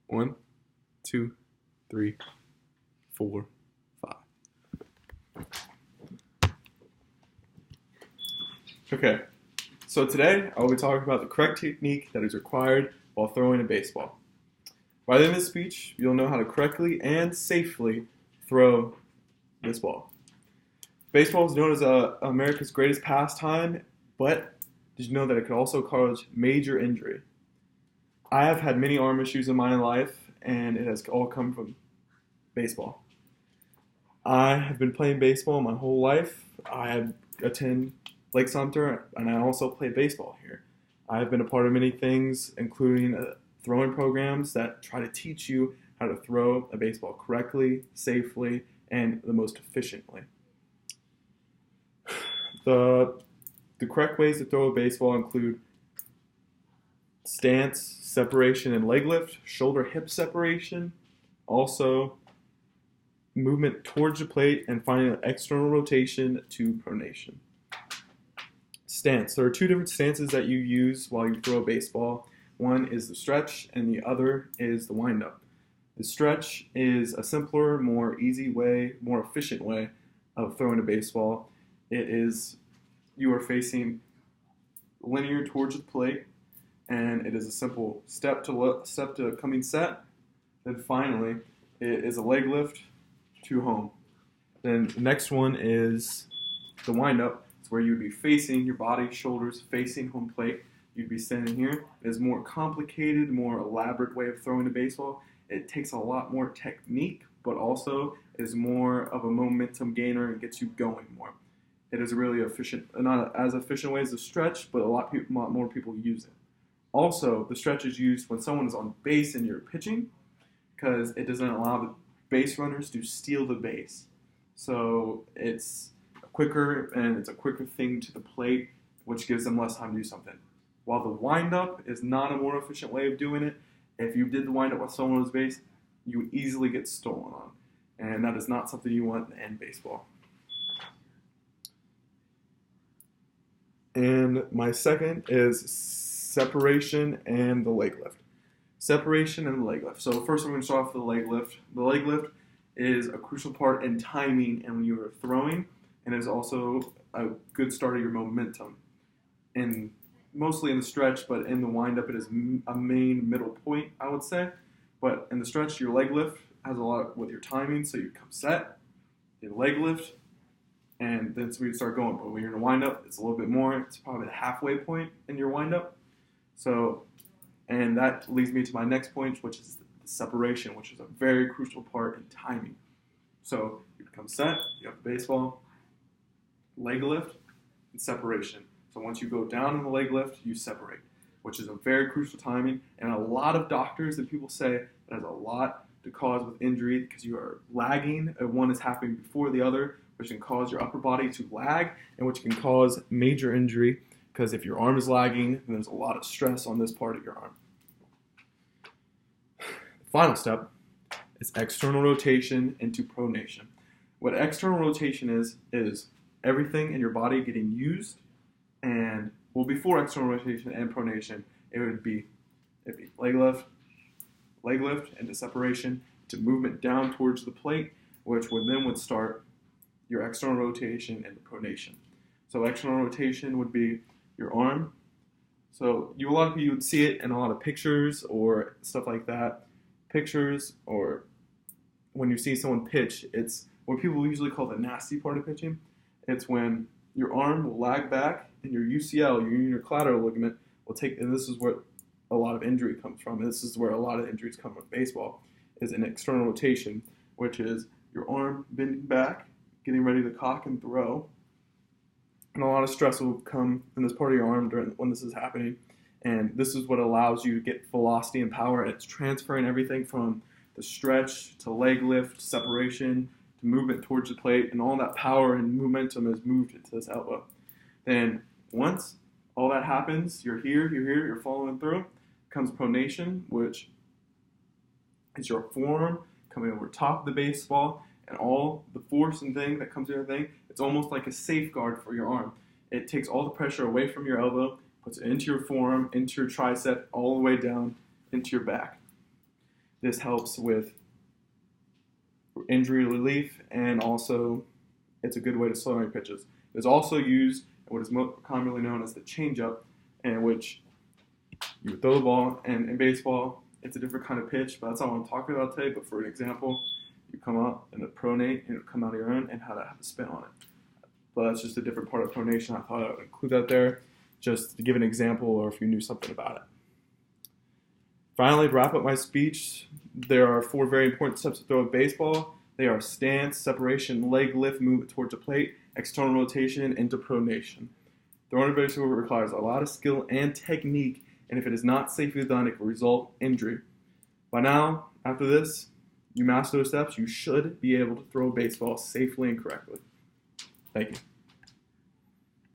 One, two, three, four, five. Okay, so today I will be talking about the correct technique that is required while throwing a baseball. By the end of this speech, you'll know how to correctly and safely throw this ball. Baseball is known as America's greatest pastime, but did you know that it could also cause major injury? I have had many arm issues in my life, and it has all come from baseball. I have been playing baseball my whole life. I attend Lake Sumter, and I also play baseball here. I have been a part of many things, including throwing programs that try to teach you how to throw a baseball correctly, safely, and the most efficiently. The correct ways to throw a baseball include stance, separation, and leg lift, shoulder-hip separation, also movement towards the plate, and finding an external rotation to pronation. Stance. There are two different stances that you use while you throw a baseball. One is the stretch, and the other is the windup. The stretch is a simpler, more easy way, more efficient way of throwing a baseball. It is you are facing linear towards the plate, and it is a simple step to coming set. Then finally, it is a leg lift to home. Then the next one is the windup. It's where you'd be facing your body, shoulders facing home plate. You'd be standing here. It is a more complicated, more elaborate way of throwing a baseball. It takes a lot more technique, but also is more of a momentum gainer and gets you going more. It is a really efficient, not as efficient way as the stretch, but a lot more people use it. Also, the stretch is used when someone is on base and you're pitching, because it doesn't allow the base runners to steal the base. So it's quicker, and it's a quicker thing to the plate, which gives them less time to do something. While the windup is not a more efficient way of doing it, if you did the windup while someone was base, you would easily get stolen on. And that is not something you want in baseball. And my second is separation and the leg lift. Separation and the leg lift. So first, we're going to start off with the leg lift. The leg lift is a crucial part in timing and when you are throwing, and is also a good start of your momentum. And mostly in the stretch, but in the windup, it is a main middle point, I would say. But in the stretch, your leg lift has a lot with your timing, so you come set, your leg lift, and then so we start going. But when you're in a windup, it's a little bit more. It's probably the halfway point in your windup. So, and that leads me to my next point, which is the separation, which is a very crucial part in timing. So you become set, you have the baseball, leg lift, and separation. So once you go down in the leg lift, you separate, which is a very crucial timing. And a lot of doctors and people say it has a lot to cause with injury because you are lagging, and one is happening before the other, which can cause your upper body to lag, and which can cause major injury because if your arm is lagging, then there's a lot of stress on this part of your arm. The final step is external rotation into pronation. What external rotation is everything in your body getting used, and well, before external rotation and pronation, it'd be leg lift into separation, to movement down towards the plate, which would start your external rotation and pronation. So external rotation would be your arm. So a lot of people would see it in a lot of pictures or stuff like that. Pictures, or when you see someone pitch, it's what people usually call the nasty part of pitching. It's when your arm will lag back and your UCL, your unicollateral ligament, will take, and this is where a lot of injury comes from. And this is where a lot of injuries come from baseball, is an external rotation, which is your arm bending back, getting ready to cock and throw. And a lot of stress will come in this part of your arm when this is happening. And this is what allows you to get velocity and power. And it's transferring everything from the stretch to leg lift, separation, to movement towards the plate. And all that power and momentum is moved into this elbow. Then once all that happens, you're here, you're following through, comes pronation, which is your forearm coming over top of the baseball, and all the force and thing that comes to everything. It's almost like a safeguard for your arm. It takes all the pressure away from your elbow, puts it into your forearm, into your tricep, all the way down into your back. This helps with injury relief, and also it's a good way to slow down your pitches. It's also used in what is most commonly known as the changeup, in which you throw the ball, and in baseball, it's a different kind of pitch, but that's not what I'm talking about today. But for an example, you come up in a pronate, and it'll come out of your own, and how to have a spin on it. But that's just a different part of pronation. I thought I would include that there, just to give an example, or if you knew something about it. Finally, to wrap up my speech, there are 4 very important steps to throw a baseball. They are stance, separation, leg lift, movement towards the plate, external rotation, into pronation. Throwing a baseball requires a lot of skill and technique, and if it is not safely done, it can result in injury. By now, after this, you master those steps, you should be able to throw a baseball safely and correctly. Thank you.